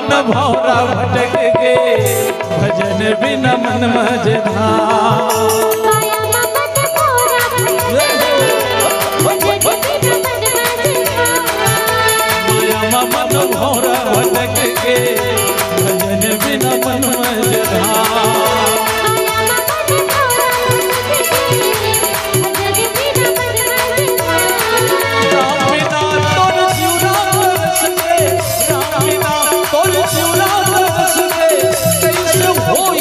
मन भौरा भटक गे भजन बिना मन मझधार। मन भौरा भटक गे भजन बिना मन मझधार। राम बिना तोर जीवना तरस गे, राम बिना तोर जीवना तरस गे, कैसे होई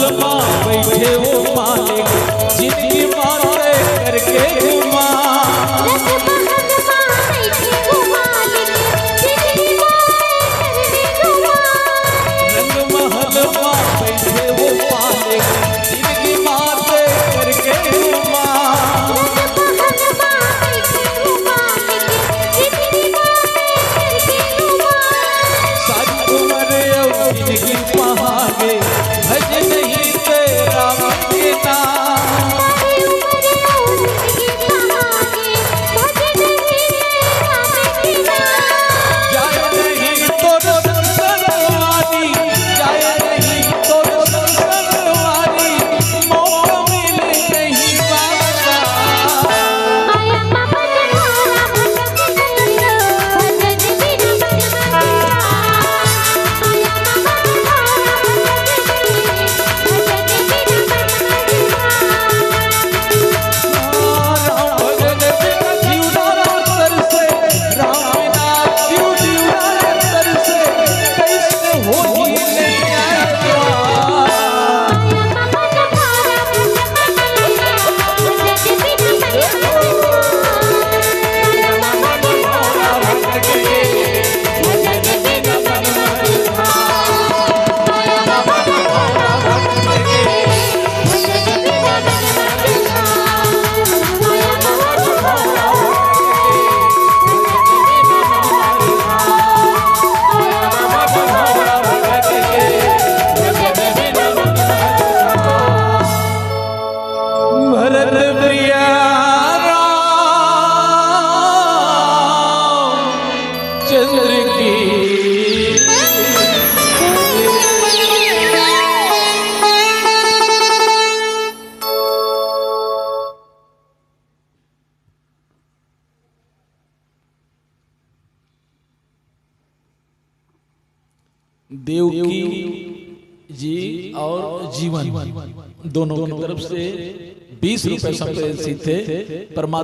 तेरा बैठे वो मालिक जिनकी बातें करके घुमा। रंग महल में बैठे वो मालिक जिनकी बातें करके घुमा। सारी उम्र जिंदगी पहागे भज नहीं तेरा मदीना। देवकी जी और जीवन दोनों की तरफ से 20 रुपए संप्रेषित थे। परमार